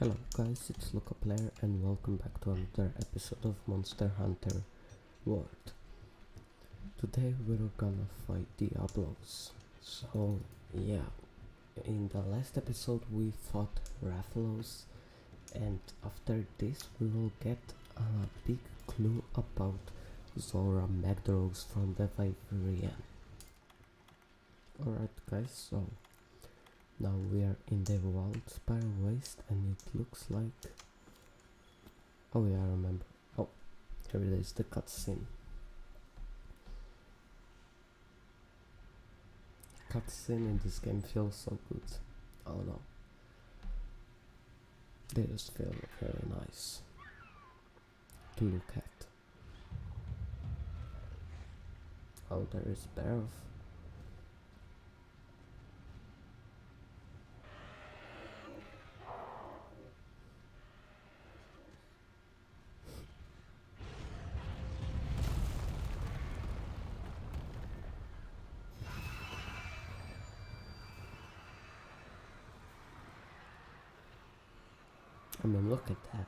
Hello guys, it's Luca Player and welcome back to another episode of Monster Hunter World. Today we're gonna fight DIABLOS. So yeah, in the last episode we fought Rathalos, and after this we will get a big clue about Zora Magdaros from the Vivirian. Alright guys, so now we are in the Wildspire Waste and it looks like... Oh yeah, I remember. Oh, here it is, the cutscene. Cutscene in this game feels so good. Oh no. They just feel very nice to look at. Oh, there is Barov. I mean, look at that.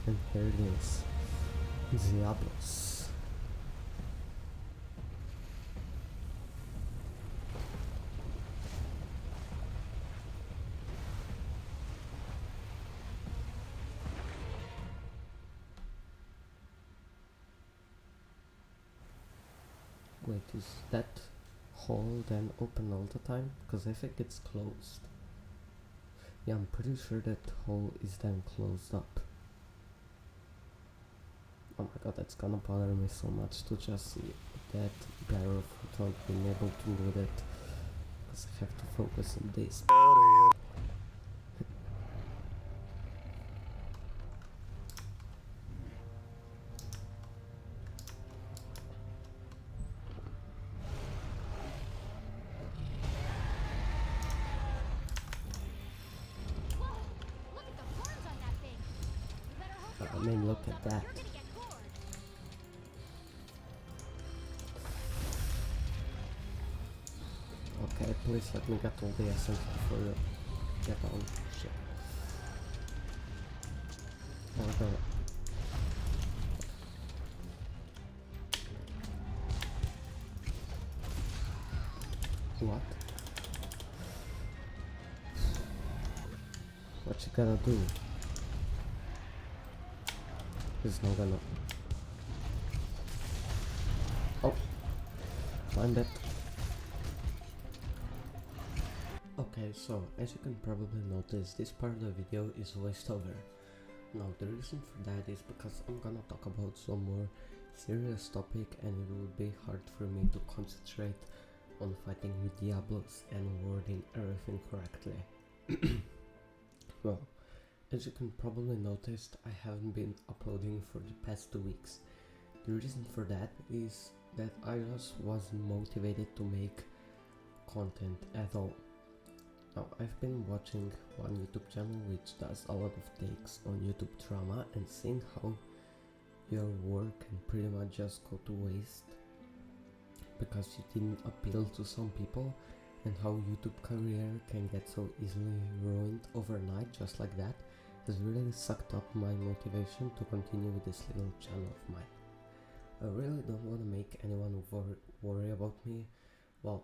And here it is, DIABLOS. Wait, is that hole then open all the time? Because I think it's closed. Yeah, I'm pretty sure that hole is then closed up. Oh my god, that's gonna bother me so much to just see that barrel without being able to load it. Because I have to focus on this. I mean, look at that. Okay, please let me get all the essence before you get on. Shit. Oh, no. What? What you gonna do? He's not gonna... Oh! Find it. Okay, so as you can probably notice, this part of the video is voiced over. Now the reason for that is because I'm gonna talk about some more serious topic and it will be hard for me to concentrate on fighting with DIABLOS and wording everything correctly. Well, as you can probably notice, I haven't been uploading for the past 2 weeks. The reason for that is that I just wasn't motivated to make content at all. Now, I've been watching one YouTube channel which does a lot of takes on YouTube drama and seeing how your work can pretty much just go to waste because you didn't appeal to some people, and how YouTube career can get so easily ruined overnight just like that has really sucked up my motivation to continue with this little channel of mine. I really don't want to make anyone worry about me. Well,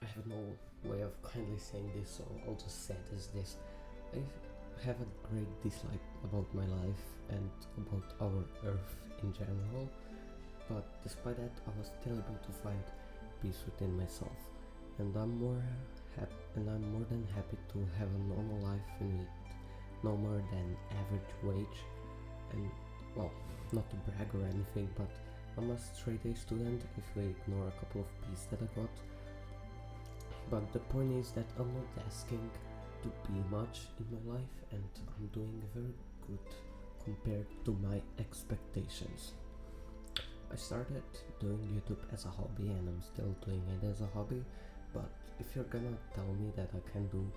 I have no way of kindly saying this, so I'll just say it as this. I have a great dislike about my life and about our Earth in general, but despite that I was still able to find peace within myself, and I'm more than happy to have a normal life with no more than average wage. And well, not to brag or anything, but I'm a straight A student if we ignore a couple of B's that I got. But the point is that I'm not asking to be much in my life, and I'm doing very good compared to my expectations. I started doing YouTube as a hobby and I'm still doing it as a hobby, but if you're gonna tell me that I can do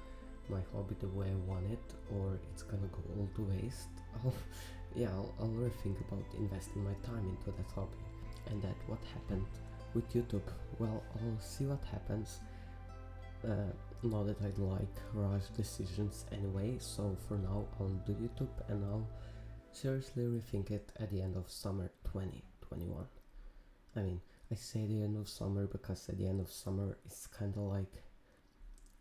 my hobby the way I want it, or it's gonna go all to waste, I'll rethink about investing my time into that hobby. And that what happened with YouTube. Well, I'll see what happens. Not that I'd like rush decisions anyway, so for now I'll do YouTube and I'll seriously rethink it at the end of summer 2021. I mean, I say the end of summer because at the end of summer it's kind of like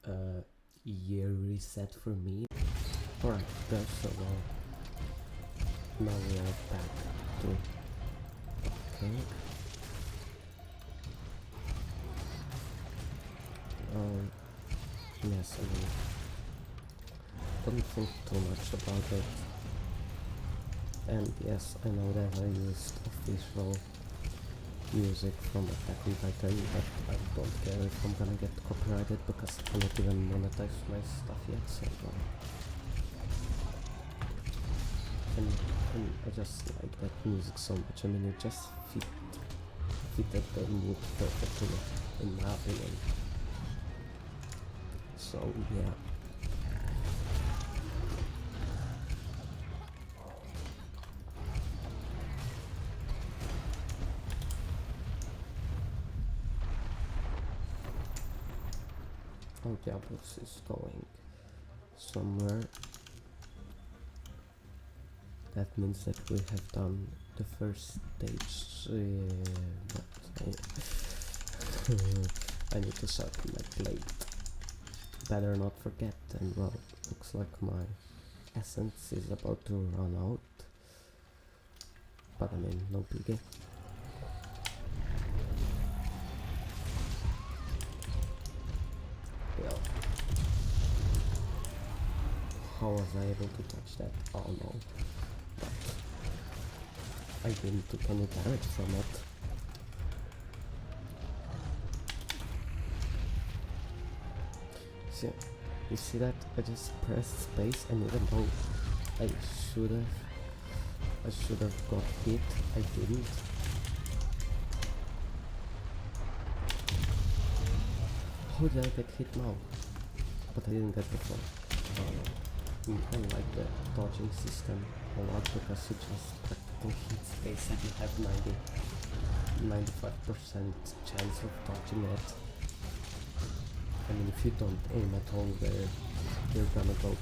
a year reset for me. Alright guys, so now we are back to okay. Yes, I mean, don't think too much about it. And yes, I know that I used official music from Attack on Titan, but I don't care if I'm gonna get copyrighted because I cannot even monetize my stuff yet, so and I just like that music so much. I mean, it just fitted the mood perfectly, in my opinion. So yeah. Oh, DIABLOS is going somewhere. That means that we have done the first stage. I need to sharpen my blade. Better not forget. And well, looks like my essence is about to run out. But I mean, no biggie. Well, how was I able to touch that? Oh no. But I didn't take any damage from it. See, you see that? I just pressed space, and even though I should have got hit, I didn't. How did I get hit now? But I didn't get before. I like the dodging system a lot because you just practically hit space and you have 95% chance of dodging it. I mean, if you don't aim at all where you're gonna go,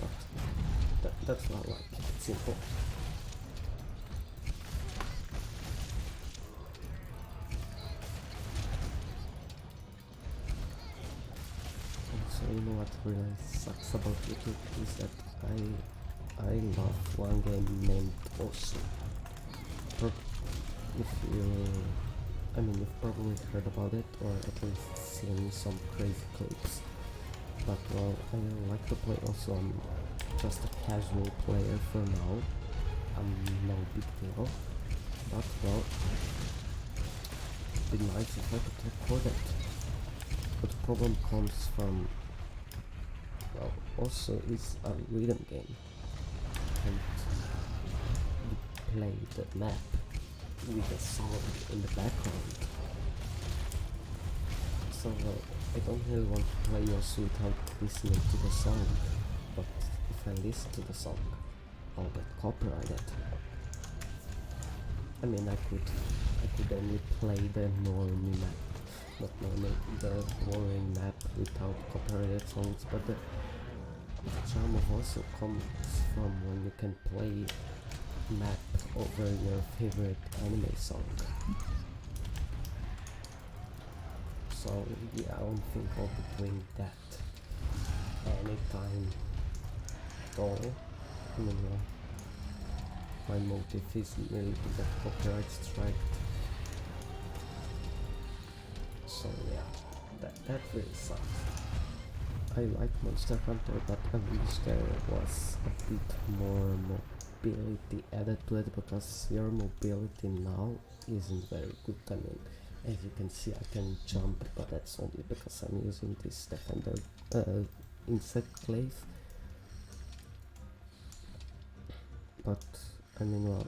but that's what I like. It's simple. So you know what really sucks about YouTube is that I love one game named Awesome. If you've probably heard about it or at least seen some crazy clips. But well, I like to play also. I'm just a casual player for now. I'm no big deal. But well, it'd be nice if I could record it. But the problem comes from, well, also it's a rhythm game, and you play the map with a song in the background. So I don't really want to play also without listening to the song, but if I listen to the song, I'll get copyrighted. I mean, I could only play the normie map, not normally the boring map without copyrighted songs, but the charm of also comes from when you can play map over your favorite anime song. So yeah, I don't think I'll be doing that anytime at all. I mean, my motive isn't really to get copyright strike. So yeah, that really sucks. I like Monster Hunter, but I wish there was a bit more mobility added to it, because your mobility now isn't very good. I mean, as you can see, I can jump, but that's only because I'm using this defender insect glaive. But I mean, well,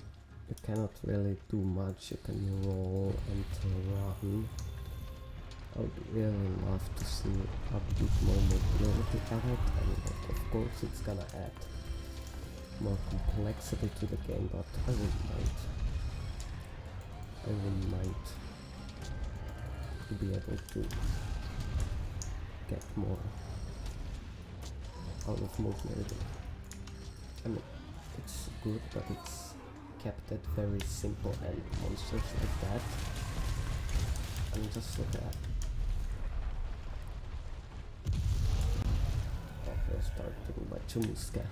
you cannot really do much. You can roll and run. I would really love to see a bit more mobility added. I mean, course it's gonna add more complexity to the game, but I wouldn't mind. I wouldn't mind to be able to get more out of multiplayer. I mean, it's good, but it's kept it very simple, and monsters like that, I mean, just look at. Oh, we're starting by Chumuska.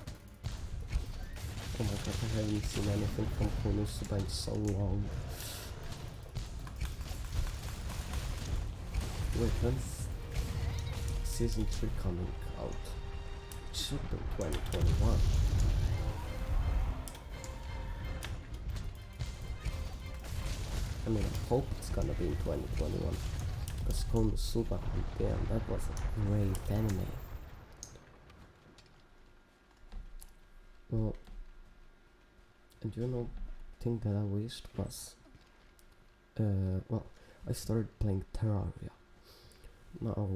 Oh my god, I haven't seen anything from Konosuba in so long. Wait, when's Season 3 coming out? It should be 2021. I mean, I hope it's gonna be in 2021. Because Konosuba, damn, that was a great anime. Well, and you know, thing that I wished was, well, I started playing Terraria. Now,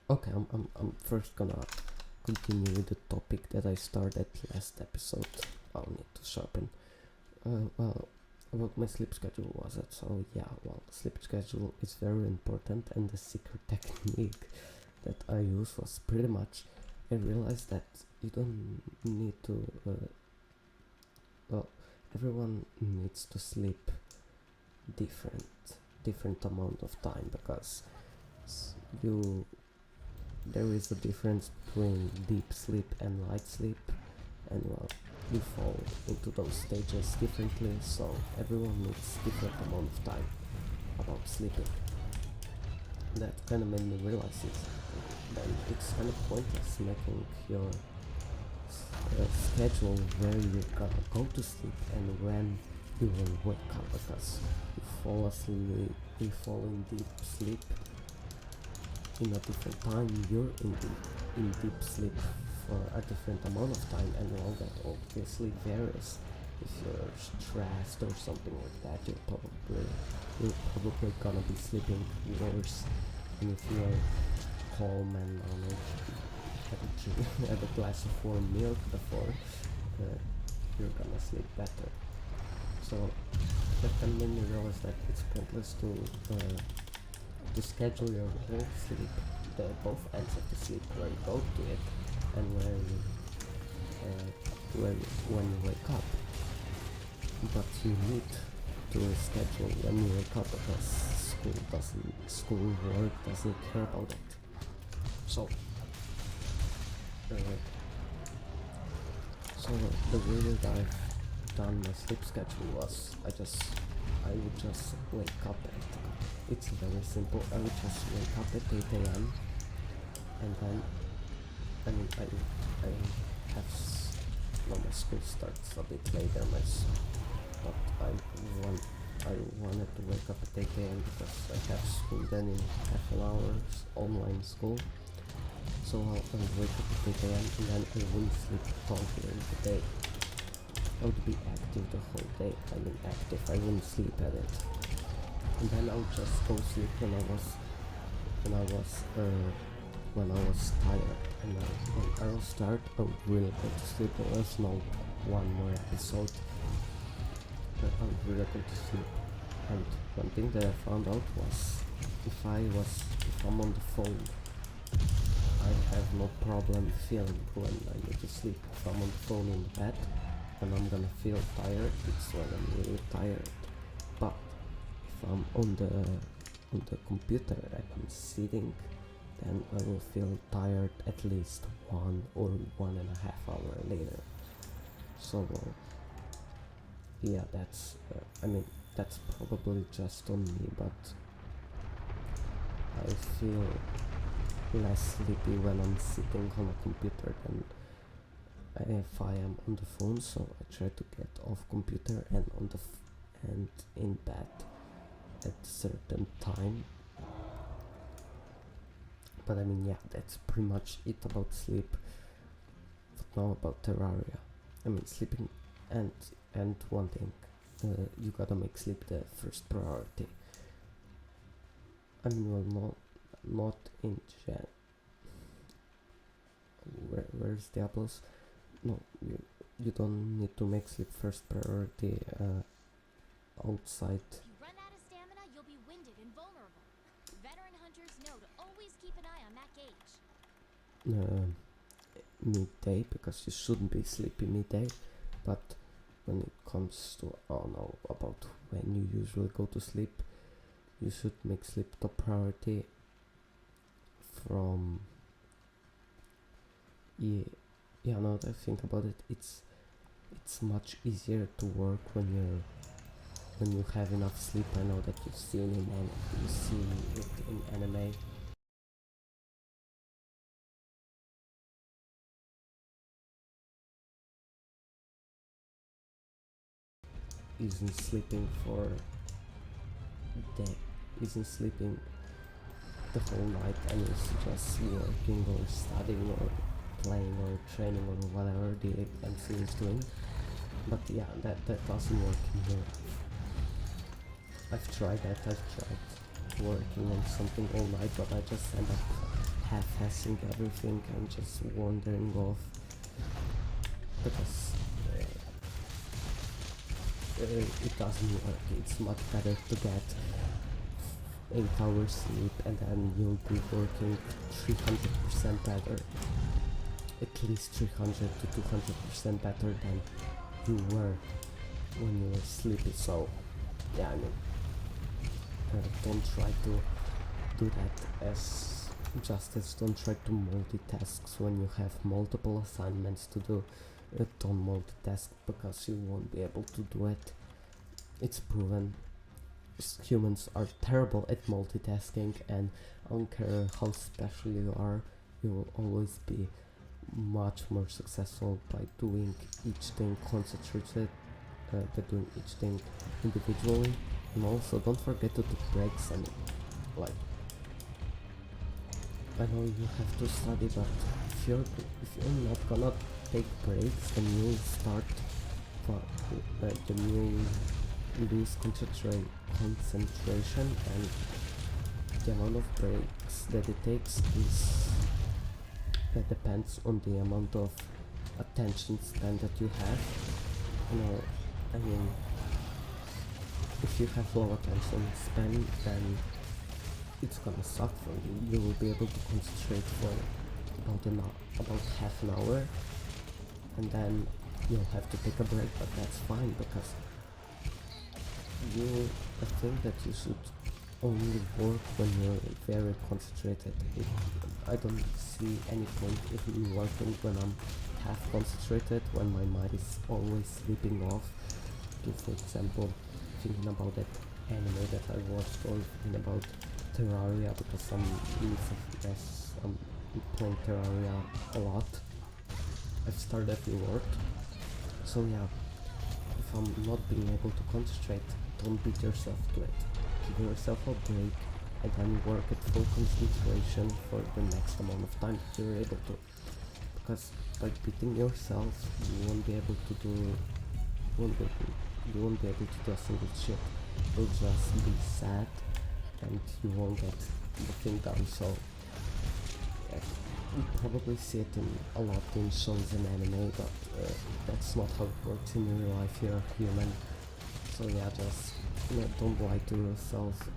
okay, I'm first gonna continue with the topic that I started last episode. I'll need to sharpen. Well, what my sleep schedule was it. So yeah, well, sleep schedule is very important, and the secret technique that I used was pretty much, I realized that you don't need to, well, everyone needs to sleep different amount of time, because there is a difference between deep sleep and light sleep, and well, you fall into those stages differently, so everyone needs different amount of time about sleeping. That kind of made me realize it. Then it's kind of pointless making your schedule where you're gonna go to sleep and when you will wake up, because you fall asleep, you fall in deep sleep in a different time, you're in deep sleep for a different amount of time, and all that obviously varies. If you're stressed or something like that, you're probably gonna be sleeping worse. And if you're calm and had a glass of warm milk before, you're gonna sleep better. So that can make me realize that it's pointless to schedule your whole sleep, both ends of the sleep, where you go to it and when you wake up. But you need to schedule when you wake up, because schoolwork doesn't care about it. So the way that I've done my sleep schedule was, I would just wake up at, it's very simple, I would just wake up at 8 a.m. and then, I mean, I have, well, my school starts a bit later, but I wanted to wake up at 8 a.m. because I have school then in half an hour's online school. So I would wake up at 8 a.m. and then I wouldn't sleep at all during the day. I would be active the whole day. I mean active, I wouldn't sleep at it. And then I would just go sleep when I was tired. And when I was tired, I would really go to sleep. There was no one more episode. But I would really go to sleep. And one thing that I found out was, if I'm on the phone, I have no problem feeling when I need to sleep. If I'm on the phone in the bed and I'm gonna feel tired, it's when I'm really tired. But if I'm on the computer and I'm sitting, then I will feel tired at least 1 or 1.5 hours later. So yeah, that's I mean, that's probably just on me, but I feel less sleepy when I'm sitting on a computer than if I am on the phone. So I try to get off computer and and in bed at a certain time. But I mean, yeah, that's pretty much it about sleep. But now about Terraria. I mean, sleeping and one thing, you gotta make sleep the first priority. I mean, well, no, not in Jan. Where's Diablos? No, you don't need to make sleep first priority outside. If you run out of stamina, you'll be winded and vulnerable. Veteran hunters know to always keep an eye on that gauge. Midday, because you shouldn't be sleepy midday, but when it comes to about when you usually go to sleep, you should make sleep top priority from now that I think about it, it's much easier to work when you have enough sleep. I know that you've seen it in anime. Isn't sleeping the whole night and is just working or studying or playing or training or whatever the MC is doing. But yeah, that doesn't work in here. I've tried working on something all night, but I just end up half-assing everything and just wandering off because it doesn't work. It's much better to get 8 hours sleep and then you'll be working 300% better, at least 300 to 200% better than you were when you were sleepy. So yeah, I mean, don't try to do that as justice. Don't try to multitask when you have multiple assignments to do. Don't multitask because you won't be able to do it. It's proven. Humans are terrible at multitasking, and I don't care how special you are, you will always be much more successful by doing each thing concentrated, by doing each thing individually. And also don't forget to take breaks. I mean, like, I know you have to study, but if you're not gonna take breaks, then you'll start then you'll lose concentration, and the amount of breaks that it takes depends on the amount of attention span that you have. I mean, if you have low attention span, then it's gonna suck for you. You will be able to concentrate for about half an hour, and then you'll have to take a break, but that's fine because I think that you should only work when you're very concentrated. I don't see any point in working when I'm half concentrated, when my mind is always slipping off. For example, thinking about that anime that I watched, or thinking about Terraria, because I'm playing Terraria a lot. I've started every word. So yeah, if I'm not being able to concentrate, don't beat yourself to it. Give yourself a break and then work at full concentration for the next amount of time that you're able to. Because by beating yourself, you won't be able to do a single shit. You'll just be sad and you won't get the thing done. So yeah, you probably see it in a lot in shows and anime, but that's not how it works in real life. You're a human. So yeah, just don't lie to yourself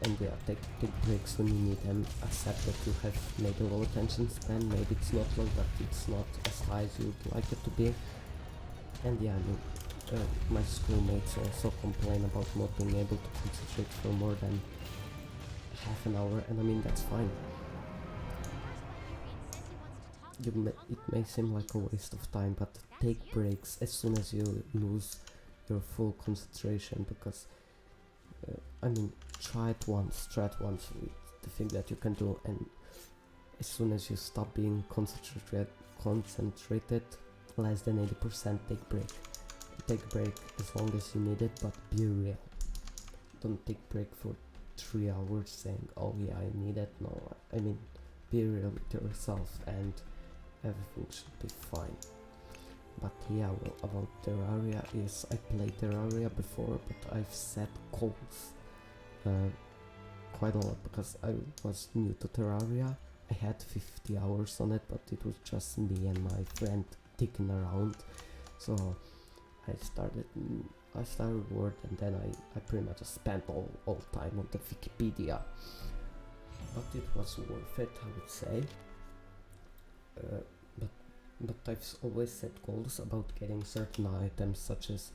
and yeah, take breaks when you need them. Accept that you have maybe low attention span, maybe it's not low, but it's not as high as you'd like it to be. And yeah, I mean, my schoolmates also complain about not being able to concentrate for more than half an hour, and I mean, that's fine. It may seem like a waste of time, but take breaks as soon as you lose your full concentration, because I mean, try it once with the thing that you can do, and as soon as you stop being concentrated less than 80%, take break as long as you need it, but be real. Don't take break for 3 hours saying, oh yeah, I need it. No, I mean, be real with yourself and everything should be fine. But yeah, well, about Terraria is I played Terraria before, but I've set goals quite a lot because I was new to Terraria. I had 50 hours on it, but it was just me and my friend digging around. So I started Word, and then I pretty much spent all time on the Wikipedia. But it was worth it, I would say. But I've always set goals about getting certain items, such as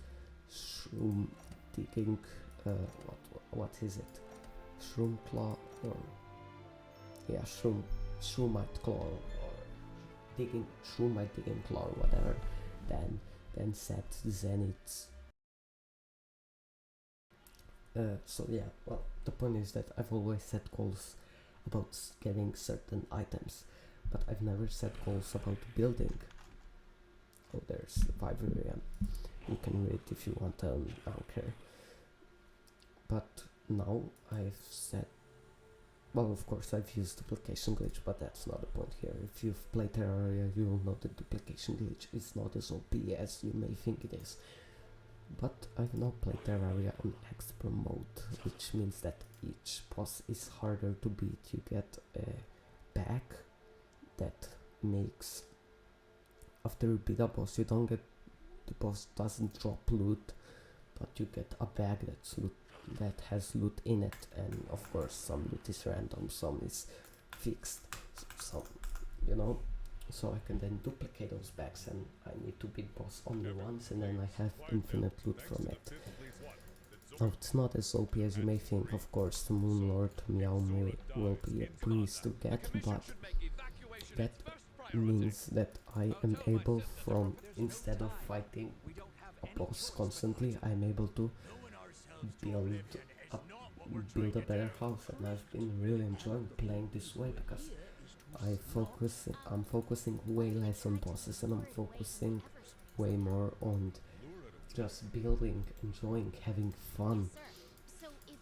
shroom digging. What is it? Shroom claw, or yeah, shroomite claw, or shroomite digging claw, or whatever. Then set zeniths. So yeah, well, the point is that I've always set goals about getting certain items, but I've never set goals about building. Oh, there's Vivarium. You can read if you want, I don't care. But now I've set, well, of course I've used duplication glitch, but that's not the point here. If you've played Terraria, you'll know that duplication glitch is not as OP as you may think it is. But I've now played Terraria on expert mode, which means that each boss is harder to beat. You get a bag that makes, after you beat a boss, you don't get, the boss doesn't drop loot, but you get a bag that has loot in it, and of course some loot is random, some is fixed, some, you know. So I can then duplicate those bags, and I need to beat boss only once, and then I have infinite loot from it. Now it's not as OP as you may think. Of course the Moonlord Meow will be a breeze to get, but that means that I am able, from, instead of fighting a boss constantly, I'm able to build a better house, and I've been really enjoying playing this way because I'm focusing way less on bosses, and I'm focusing way more on just building, enjoying, having fun.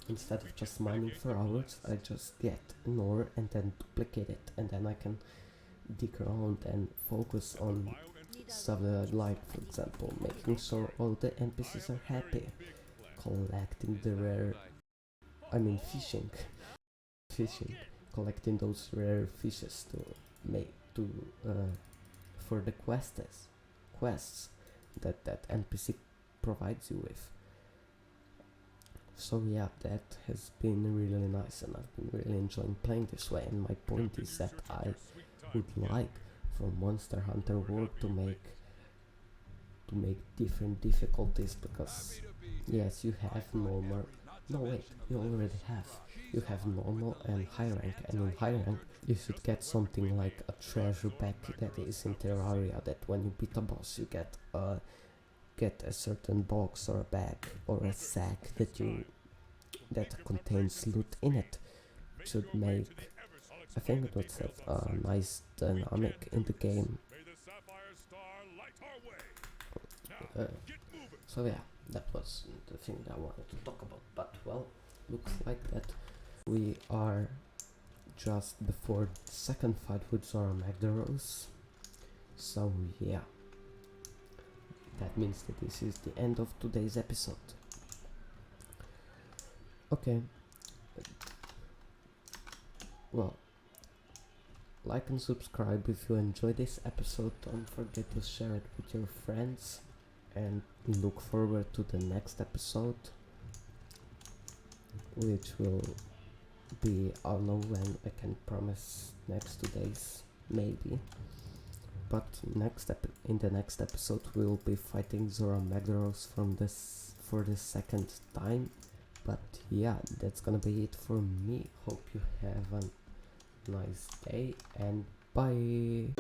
Instead of just mining for hours, I just get an ore and then duplicate it, and then I can dig around and focus on stuff that I like. For example, making sure all the NPCs are happy, collecting the rare, fishing, collecting those rare fishes for the quests that NPC provides you with. So yeah, that has been really nice, and I've been really enjoying playing this way. And my point is that I would like for Monster Hunter World to make different difficulties, because yes, you have normal. No wait, you already have. You have normal and high rank, and in high rank you should get something like a treasure pack that is in Terraria, that when you beat a boss you get a certain box or a bag or a sack that contains loot in it. It should make, I think it would have a nice dynamic in the game. So yeah, that was the thing that I wanted to talk about. But well, looks like that we are just before the second fight with Zora Magdaros. So yeah, that means that this is the end of today's episode. Okay, well, like and subscribe if you enjoyed this episode. Don't forget to share it with your friends, and look forward to the next episode, which will be, I don't know when, I can promise next 2 days maybe, but in the next episode we'll be fighting Zora Magdaros for the second time. But yeah, that's gonna be it for me. Hope you have a nice day, and bye.